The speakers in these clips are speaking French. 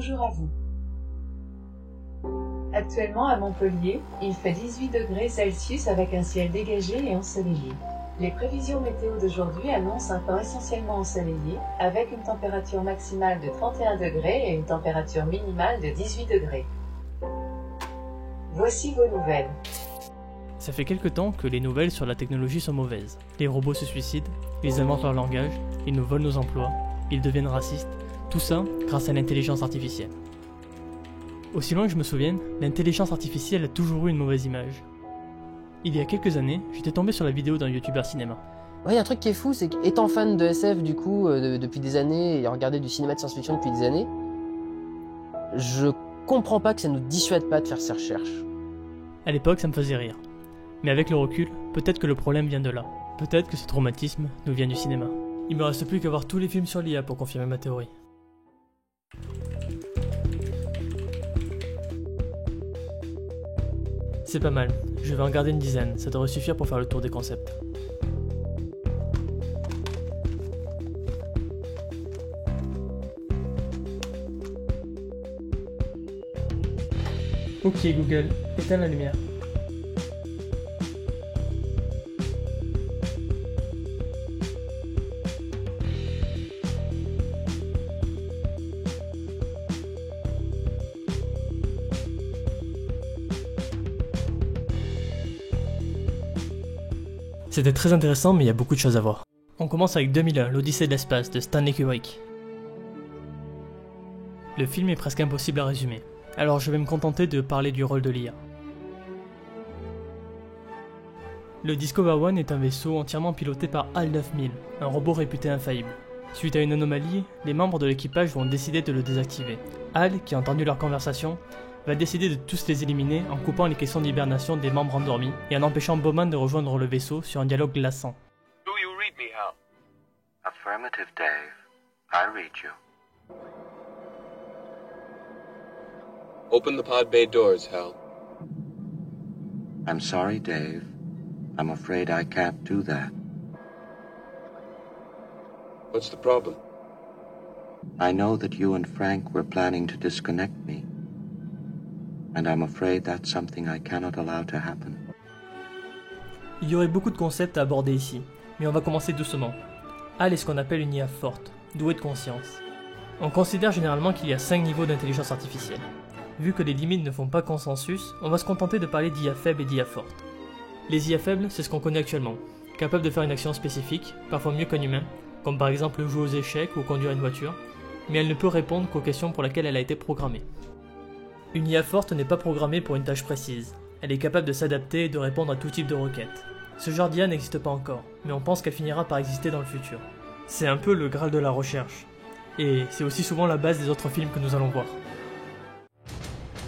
bonjour à vous. Actuellement à Montpellier, il fait 18 degrés Celsius avec un ciel dégagé et ensoleillé. Les prévisions météo d'aujourd'hui annoncent un temps essentiellement ensoleillé, avec une température maximale de 31 degrés et une température minimale de 18 degrés. Voici vos nouvelles. Ça fait quelque temps que les nouvelles sur la technologie sont mauvaises. Les robots se suicident, ils inventent leur langage, ils nous volent nos emplois, ils deviennent racistes, tout ça grâce à l'intelligence artificielle. Aussi loin que je me souvienne, l'intelligence artificielle a toujours eu une mauvaise image. Il y a quelques années, j'étais tombé sur la vidéo d'un youtubeur cinéma. Ouais, y a un truc qui est fou, c'est qu'étant fan de SF du coup depuis des années et regardé du cinéma de science-fiction depuis des années, je comprends pas que ça nous dissuade pas de faire ces recherches. À l'époque, ça me faisait rire. Mais avec le recul, peut-être que le problème vient de là. Peut-être que ce traumatisme nous vient du cinéma. Il me reste plus qu'à voir tous les films sur l'IA pour confirmer ma théorie. C'est pas mal, je vais en garder une dizaine, ça devrait suffire pour faire le tour des concepts. Ok Google, éteins la lumière. C'était très intéressant, mais il y a beaucoup de choses à voir. On commence avec 2001, l'Odyssée de l'espace de Stanley Kubrick. Le film est presque impossible à résumer, alors je vais me contenter de parler du rôle de l'IA. Le Discover One est un vaisseau entièrement piloté par HAL 9000, un robot réputé infaillible. Suite à une anomalie, les membres de l'équipage vont décider de le désactiver. HAL, qui a entendu leur conversation, va décider de tous les éliminer en coupant les caissons d'hibernation des membres endormis et en empêchant Bowman de rejoindre le vaisseau sur un dialogue glaçant. Do you read me, Hal? Affirmative, Dave. I read you. Open the pod bay doors, Hal. I'm sorry, Dave. I'm afraid I can't do that. What's the problem? I know that you and Frank were planning to disconnect me. And I'm afraid that's something I cannot allow to happen. Il y aurait beaucoup de concepts à aborder ici, mais on va commencer doucement. HAL est ce qu'on appelle une IA forte, douée de conscience. On considère généralement qu'il y a 5 niveaux d'intelligence artificielle. Vu que les limites ne font pas consensus, on va se contenter de parler d'IA faibles et d'IA fortes. Les IA faibles, c'est ce qu'on connaît actuellement, capables de faire une action spécifique, parfois mieux qu'un humain, comme par exemple jouer aux échecs ou conduire une voiture, mais elle ne peut répondre qu'aux questions pour lesquelles elle a été programmée. Une IA forte n'est pas programmée pour une tâche précise, elle est capable de s'adapter et de répondre à tout type de requêtes. Ce genre d'IA n'existe pas encore, mais on pense qu'elle finira par exister dans le futur. C'est un peu le Graal de la recherche, et c'est aussi souvent la base des autres films que nous allons voir.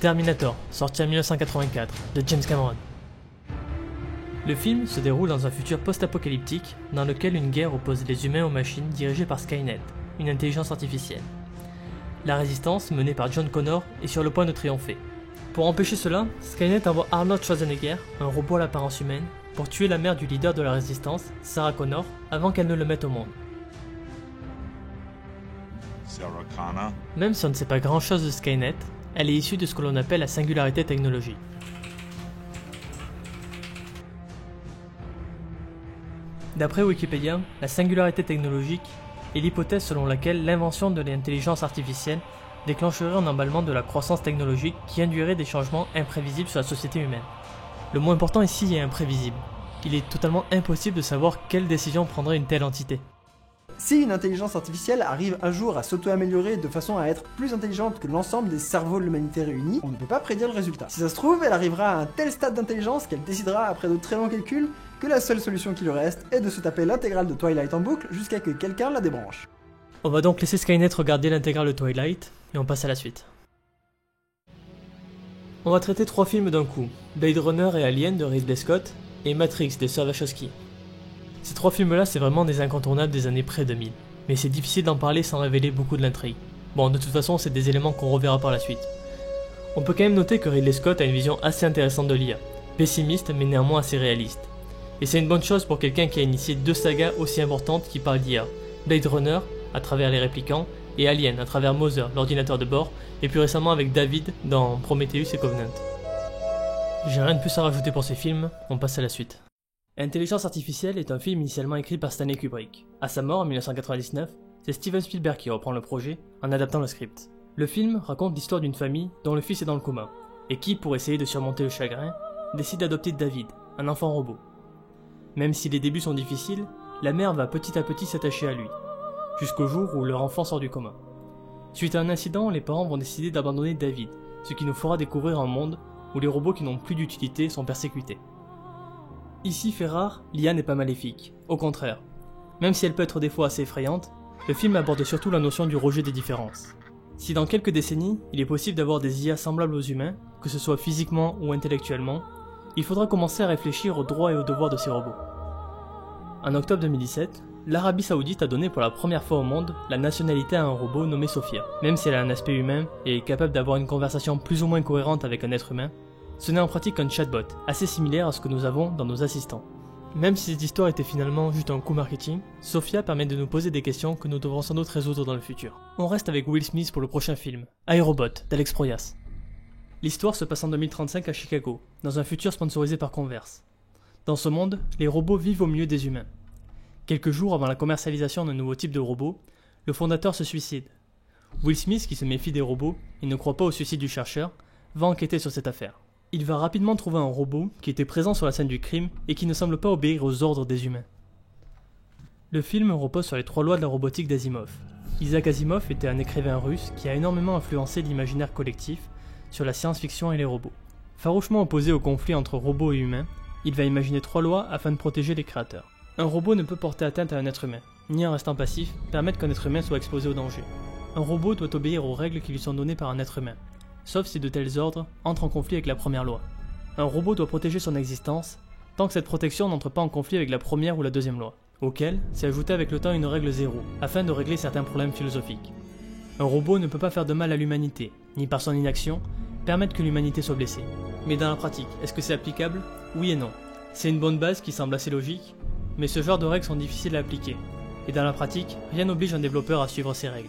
Terminator, sorti en 1984, de James Cameron. Le film se déroule dans un futur post-apocalyptique dans lequel une guerre oppose les humains aux machines dirigées par Skynet, une intelligence artificielle. La résistance, menée par John Connor, est sur le point de triompher. Pour empêcher cela, Skynet envoie Arnold Schwarzenegger, un robot à l'apparence humaine, pour tuer la mère du leader de la résistance, Sarah Connor, avant qu'elle ne le mette au monde. Sarah Connor. Même si on ne sait pas grand chose de Skynet, elle est issue de ce que l'on appelle la singularité technologique. D'après Wikipédia, la singularité technologique est l'hypothèse selon laquelle l'invention de l'intelligence artificielle déclencherait un emballement de la croissance technologique qui induirait des changements imprévisibles sur la société humaine. Le mot important ici est imprévisible. Il est totalement impossible de savoir quelle décision prendrait une telle entité. Si une intelligence artificielle arrive un jour à s'auto-améliorer de façon à être plus intelligente que l'ensemble des cerveaux de l'humanité réunis, on ne peut pas prédire le résultat. Si ça se trouve, elle arrivera à un tel stade d'intelligence qu'elle décidera, après de très longs calculs, que la seule solution qui lui reste est de se taper l'intégrale de Twilight en boucle jusqu'à que quelqu'un la débranche. On va donc laisser Skynet regarder l'intégrale de Twilight, et on passe à la suite. On va traiter 3 films d'un coup, Blade Runner et Alien de Ridley Scott, et Matrix de Wachowski. Ces 3 films-là, c'est vraiment des incontournables des années pré-2000, mais c'est difficile d'en parler sans révéler beaucoup de l'intrigue. Bon, de toute façon, c'est des éléments qu'on reverra par la suite. On peut quand même noter que Ridley Scott a une vision assez intéressante de l'IA, pessimiste mais néanmoins assez réaliste. Et c'est une bonne chose pour quelqu'un qui a initié 2 sagas aussi importantes qui parlent d'IA, Blade Runner, à travers les Réplicants, et Alien à travers Mother, l'ordinateur de bord, et plus récemment avec David dans Prometheus et Covenant. J'ai rien de plus à rajouter pour ces films, on passe à la suite. Intelligence artificielle est un film initialement écrit par Stanley Kubrick. À sa mort en 1999, c'est Steven Spielberg qui reprend le projet en adaptant le script. Le film raconte l'histoire d'une famille dont le fils est dans le coma, et qui, pour essayer de surmonter le chagrin, décide d'adopter David, un enfant robot. Même si les débuts sont difficiles, la mère va petit à petit s'attacher à lui, jusqu'au jour où leur enfant sort du coma. Suite à un incident, les parents vont décider d'abandonner David, ce qui nous fera découvrir un monde où les robots qui n'ont plus d'utilité sont persécutés. Ici fait rare, l'IA n'est pas maléfique, au contraire. Même si elle peut être des fois assez effrayante, le film aborde surtout la notion du rejet des différences. Si dans quelques décennies, il est possible d'avoir des IA semblables aux humains, que ce soit physiquement ou intellectuellement, il faudra commencer à réfléchir aux droits et aux devoirs de ces robots. En octobre 2017, l'Arabie Saoudite a donné pour la première fois au monde la nationalité à un robot nommé Sophia. Même si elle a un aspect humain et est capable d'avoir une conversation plus ou moins cohérente avec un être humain, ce n'est en pratique qu'un chatbot, assez similaire à ce que nous avons dans nos assistants. Même si cette histoire était finalement juste un coup marketing, Sophia permet de nous poser des questions que nous devrons sans doute résoudre dans le futur. On reste avec Will Smith pour le prochain film, iRobot, d'Alex Proyas. L'histoire se passe en 2035 à Chicago, dans un futur sponsorisé par Converse. Dans ce monde, les robots vivent au milieu des humains. Quelques jours avant la commercialisation d'un nouveau type de robot, le fondateur se suicide. Will Smith, qui se méfie des robots et ne croit pas au suicide du chercheur, va enquêter sur cette affaire. Il va rapidement trouver un robot qui était présent sur la scène du crime et qui ne semble pas obéir aux ordres des humains. Le film repose sur les 3 lois de la robotique d'Asimov. Isaac Asimov était un écrivain russe qui a énormément influencé l'imaginaire collectif sur la science-fiction et les robots. Farouchement opposé au conflit entre robots et humains, il va imaginer 3 lois afin de protéger les créateurs. Un robot ne peut porter atteinte à un être humain, ni en restant passif, permettre qu'un être humain soit exposé au danger. Un robot doit obéir aux règles qui lui sont données par un être humain, sauf si de tels ordres entrent en conflit avec la première loi. Un robot doit protéger son existence, tant que cette protection n'entre pas en conflit avec la première ou la deuxième loi, auquel s'est ajoutée avec le temps une règle 0, afin de régler certains problèmes philosophiques. Un robot ne peut pas faire de mal à l'humanité, ni par son inaction, permettre que l'humanité soit blessée. Mais dans la pratique, est-ce que c'est applicable? Oui et non. C'est une bonne base qui semble assez logique, mais ce genre de règles sont difficiles à appliquer, et dans la pratique, rien n'oblige un développeur à suivre ces règles.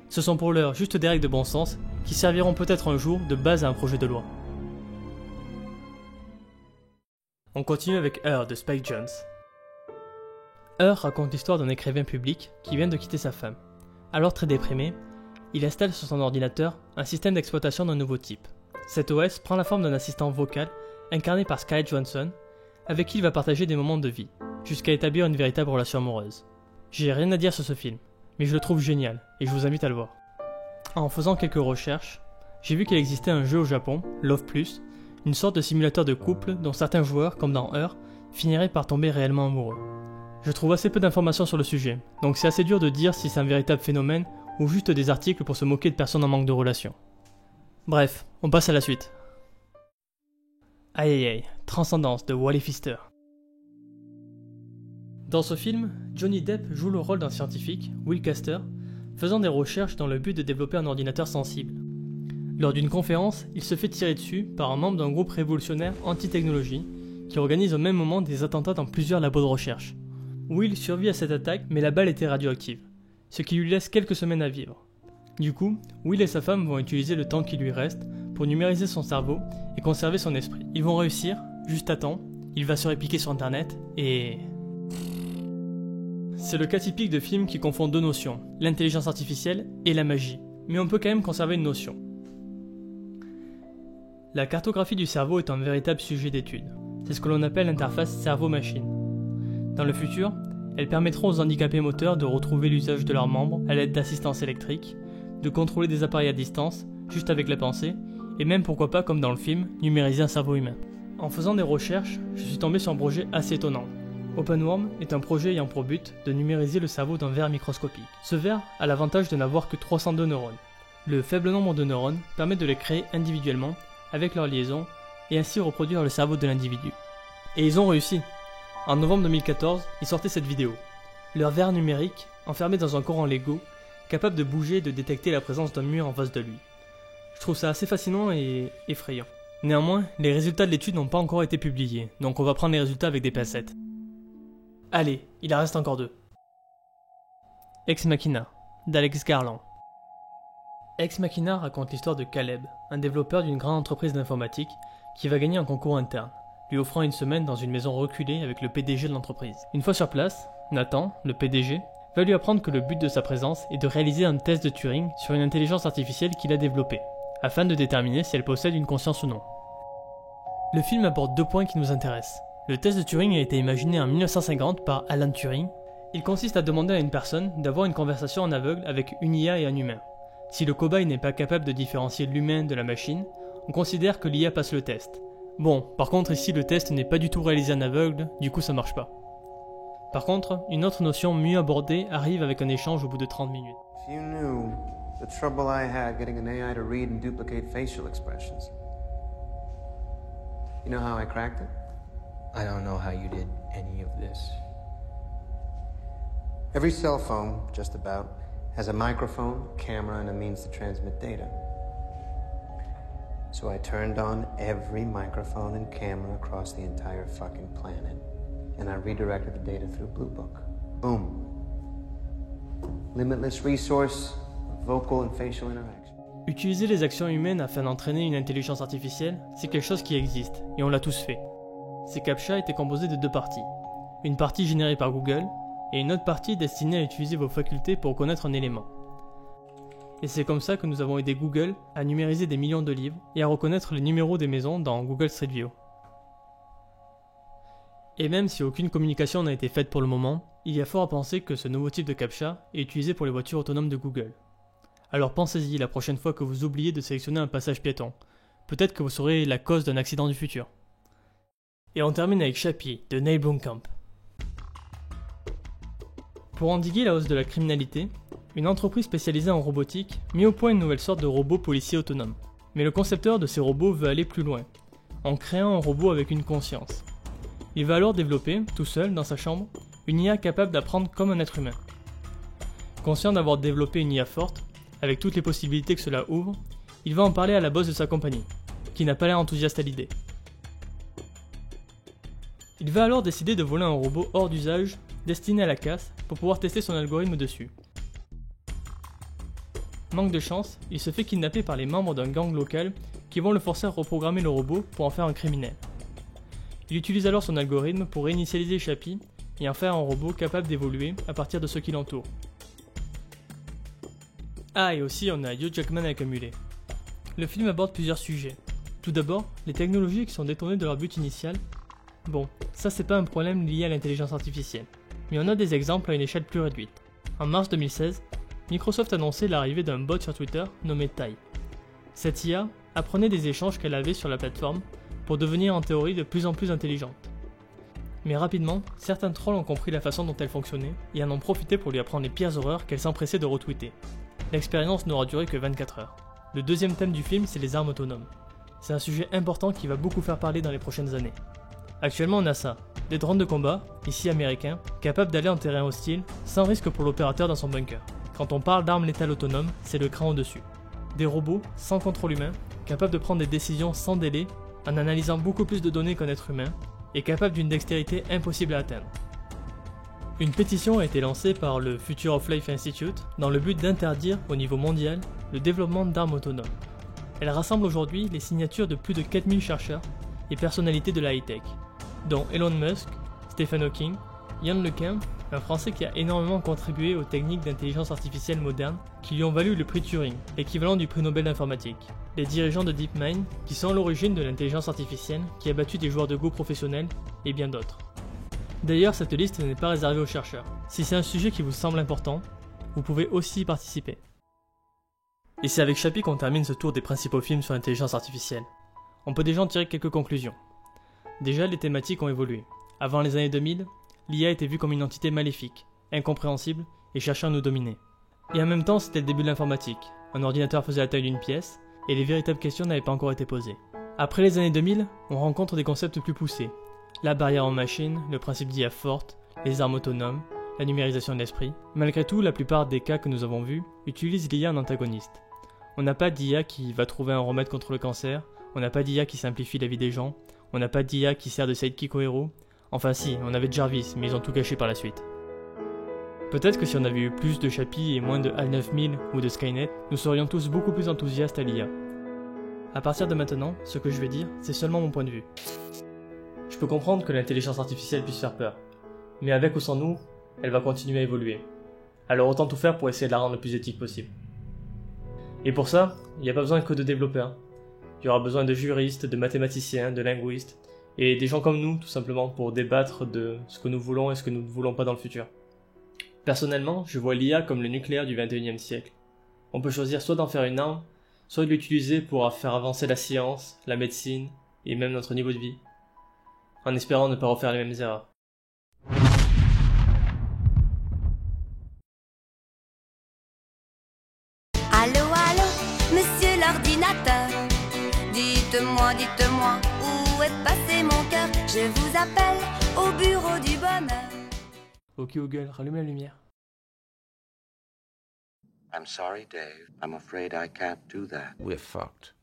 Ce sont pour l'heure juste des règles de bon sens, qui serviront peut-être un jour de base à un projet de loi. On continue avec Her de Spike Jonze. Her raconte l'histoire d'un écrivain public qui vient de quitter sa femme. Alors très déprimé, il installe sur son ordinateur un système d'exploitation d'un nouveau type. Cet OS prend la forme d'un assistant vocal incarné par Scarlett Johansson, avec qui il va partager des moments de vie, jusqu'à établir une véritable relation amoureuse. J'ai rien à dire sur ce film, mais je le trouve génial, et je vous invite à le voir. En faisant quelques recherches, j'ai vu qu'il existait un jeu au Japon, Love Plus, une sorte de simulateur de couple dont certains joueurs, comme dans Her, finiraient par tomber réellement amoureux. Je trouve assez peu d'informations sur le sujet, donc c'est assez dur de dire si c'est un véritable phénomène ou juste des articles pour se moquer de personnes en manque de relations. Bref, on passe à la suite. Aïe aïe aïe, Transcendance de Wally Pfister. Dans ce film, Johnny Depp joue le rôle d'un scientifique, Will Caster, faisant des recherches dans le but de développer un ordinateur sensible. Lors d'une conférence, il se fait tirer dessus par un membre d'un groupe révolutionnaire anti-technologie qui organise au même moment des attentats dans plusieurs labos de recherche. Will survit à cette attaque, mais la balle était radioactive, ce qui lui laisse quelques semaines à vivre. Du coup, Will et sa femme vont utiliser le temps qui lui reste pour numériser son cerveau et conserver son esprit. Ils vont réussir, juste à temps, il va se répliquer sur internet et... C'est le cas typique de film qui confond deux notions, l'intelligence artificielle et la magie, mais on peut quand même conserver une notion. La cartographie du cerveau est un véritable sujet d'étude. C'est ce que l'on appelle l'interface cerveau-machine. Dans le futur, elles permettront aux handicapés moteurs de retrouver l'usage de leurs membres à l'aide d'assistance électrique, de contrôler des appareils à distance, juste avec la pensée, et même pourquoi pas, comme dans le film, numériser un cerveau humain. En faisant des recherches, je suis tombé sur un projet assez étonnant. OpenWorm est un projet ayant pour but de numériser le cerveau d'un ver microscopique. Ce ver a l'avantage de n'avoir que 302 neurones. Le faible nombre de neurones permet de les créer individuellement, avec leur liaison, et ainsi reproduire le cerveau de l'individu. Et ils ont réussi. En novembre 2014, ils sortaient cette vidéo. Leur ver numérique, enfermé dans un corps en Lego, capable de bouger et de détecter la présence d'un mur en face de lui. Je trouve ça assez fascinant et effrayant. Néanmoins, les résultats de l'étude n'ont pas encore été publiés, donc on va prendre les résultats avec des pincettes. Allez, il en reste encore 2. Ex Machina, d'Alex Garland. Ex Machina raconte l'histoire de Caleb, un développeur d'une grande entreprise d'informatique qui va gagner un concours interne, lui offrant une semaine dans une maison reculée avec le PDG de l'entreprise. Une fois sur place, Nathan, le PDG, va lui apprendre que le but de sa présence est de réaliser un test de Turing sur une intelligence artificielle qu'il a développée, afin de déterminer si elle possède une conscience ou non. Le film aborde 2 points qui nous intéressent. Le test de Turing a été imaginé en 1950 par Alan Turing. Il consiste à demander à une personne d'avoir une conversation en aveugle avec une IA et un humain. Si le cobaye n'est pas capable de différencier l'humain de la machine, on considère que l'IA passe le test. Bon, par contre ici le test n'est pas du tout réalisé en aveugle, du coup ça marche pas. Par contre, une autre notion mieux abordée arrive avec un échange au bout de 30 minutes. If you knew the trouble I had getting an AI to read and duplicate facial expressions. You know how I cracked it? I don't know how you did any of this. Every cell phone, just about, has a microphone, camera, and a means to transmit data. So I turned on every microphone and camera across the entire fucking planet, and I redirected the data through Blue Book. Boom. Limitless resource, vocal and facial interaction. Utiliser les actions humaines afin d'entraîner une intelligence artificielle, c'est quelque chose qui existe, et on l'a tous fait. Ces CAPTCHA étaient composés de 2 parties. Une partie générée par Google, et une autre partie destinée à utiliser vos facultés pour reconnaître un élément. Et c'est comme ça que nous avons aidé Google à numériser des millions de livres et à reconnaître les numéros des maisons dans Google Street View. Et même si aucune communication n'a été faite pour le moment, il y a fort à penser que ce nouveau type de CAPTCHA est utilisé pour les voitures autonomes de Google. Alors pensez-y la prochaine fois que vous oubliez de sélectionner un passage piéton. Peut-être que vous serez la cause d'un accident du futur. Et on termine avec Chappie de Neil Blomkamp. Pour endiguer la hausse de la criminalité, une entreprise spécialisée en robotique mit au point une nouvelle sorte de robot policier autonome. Mais le concepteur de ces robots veut aller plus loin, en créant un robot avec une conscience. Il va alors développer, tout seul, dans sa chambre, une IA capable d'apprendre comme un être humain. Conscient d'avoir développé une IA forte, avec toutes les possibilités que cela ouvre, il va en parler à la boss de sa compagnie, qui n'a pas l'air enthousiaste à l'idée. Il va alors décider de voler un robot hors d'usage, destiné à la casse, pour pouvoir tester son algorithme dessus. Manque de chance, il se fait kidnapper par les membres d'un gang local qui vont le forcer à reprogrammer le robot pour en faire un criminel. Il utilise alors son algorithme pour réinitialiser Chappie et en faire un robot capable d'évoluer à partir de ce qui l'entoure. Ah, et aussi on a Hugh Jackman avec un mulet. Le film aborde plusieurs sujets. Tout d'abord, les technologies qui sont détournées de leur but initial. Bon, ça c'est pas un problème lié à l'intelligence artificielle, mais on a des exemples à une échelle plus réduite. En mars 2016, Microsoft annonçait l'arrivée d'un bot sur Twitter nommé Tai. Cette IA apprenait des échanges qu'elle avait sur la plateforme pour devenir en théorie de plus en plus intelligente. Mais rapidement, certains trolls ont compris la façon dont elle fonctionnait et en ont profité pour lui apprendre les pires horreurs qu'elle s'empressait de retweeter. L'expérience n'aura duré que 24 heures. Le deuxième thème du film, c'est les armes autonomes. C'est un sujet important qui va beaucoup faire parler dans les prochaines années. Actuellement on a ça, des drones de combat, ici américains, capables d'aller en terrain hostile, sans risque pour l'opérateur dans son bunker. Quand on parle d'armes létales autonomes, c'est le cran au-dessus. Des robots, sans contrôle humain, capables de prendre des décisions sans délai, en analysant beaucoup plus de données qu'un être humain, et capables d'une dextérité impossible à atteindre. Une pétition a été lancée par le Future of Life Institute dans le but d'interdire, au niveau mondial, le développement d'armes autonomes. Elle rassemble aujourd'hui les signatures de plus de 4000 chercheurs et personnalités de la high-tech, dont Elon Musk, Stephen Hawking, Yann LeCun, un Français qui a énormément contribué aux techniques d'intelligence artificielle moderne qui lui ont valu le prix Turing, l'équivalent du prix Nobel d'informatique, les dirigeants de DeepMind qui sont à l'origine de l'intelligence artificielle qui a battu des joueurs de Go professionnels et bien d'autres. D'ailleurs, cette liste n'est pas réservée aux chercheurs. Si c'est un sujet qui vous semble important, vous pouvez aussi y participer. Et c'est avec Chappie qu'on termine ce tour des principaux films sur l'intelligence artificielle. On peut déjà en tirer quelques conclusions. Déjà, les thématiques ont évolué. Avant les années 2000, l'IA était vue comme une entité maléfique, incompréhensible et cherchant à nous dominer. Et en même temps, c'était le début de l'informatique. Un ordinateur faisait la taille d'une pièce, et les véritables questions n'avaient pas encore été posées. Après les années 2000, on rencontre des concepts plus poussés. La barrière aux machines, le principe d'IA forte, les armes autonomes, la numérisation de l'esprit. Malgré tout, la plupart des cas que nous avons vus utilisent l'IA en antagoniste. On n'a pas d'IA qui va trouver un remède contre le cancer, on n'a pas d'IA qui simplifie la vie des gens, on n'a pas d'IA qui sert de sidekick aux héros. Enfin si, on avait Jarvis, mais ils ont tout gâché par la suite. Peut-être que si on avait eu plus de Chappie et moins de HAL 9000 ou de Skynet, nous serions tous beaucoup plus enthousiastes à l'IA. À partir de maintenant, ce que je vais dire, c'est seulement mon point de vue. Je peux comprendre que l'intelligence artificielle puisse faire peur, mais avec ou sans nous, elle va continuer à évoluer. Alors autant tout faire pour essayer de la rendre le plus éthique possible. Et pour ça, il n'y a pas besoin que de développeurs. Il y aura besoin de juristes, de mathématiciens, de linguistes, et des gens comme nous, tout simplement, pour débattre de ce que nous voulons et ce que nous ne voulons pas dans le futur. Personnellement, je vois l'IA comme le nucléaire du 21e siècle. On peut choisir soit d'en faire une arme, soit de l'utiliser pour faire avancer la science, la médecine, et même notre niveau de vie, en espérant ne pas refaire les mêmes erreurs. Allô, allô, monsieur l'ordinateur. Dites-moi, où est passé mon cœur? Je vous appelle au bureau du bonheur. Ok Google, rallume la lumière. I'm sorry, Dave. I'm afraid I can't do that. We're fucked.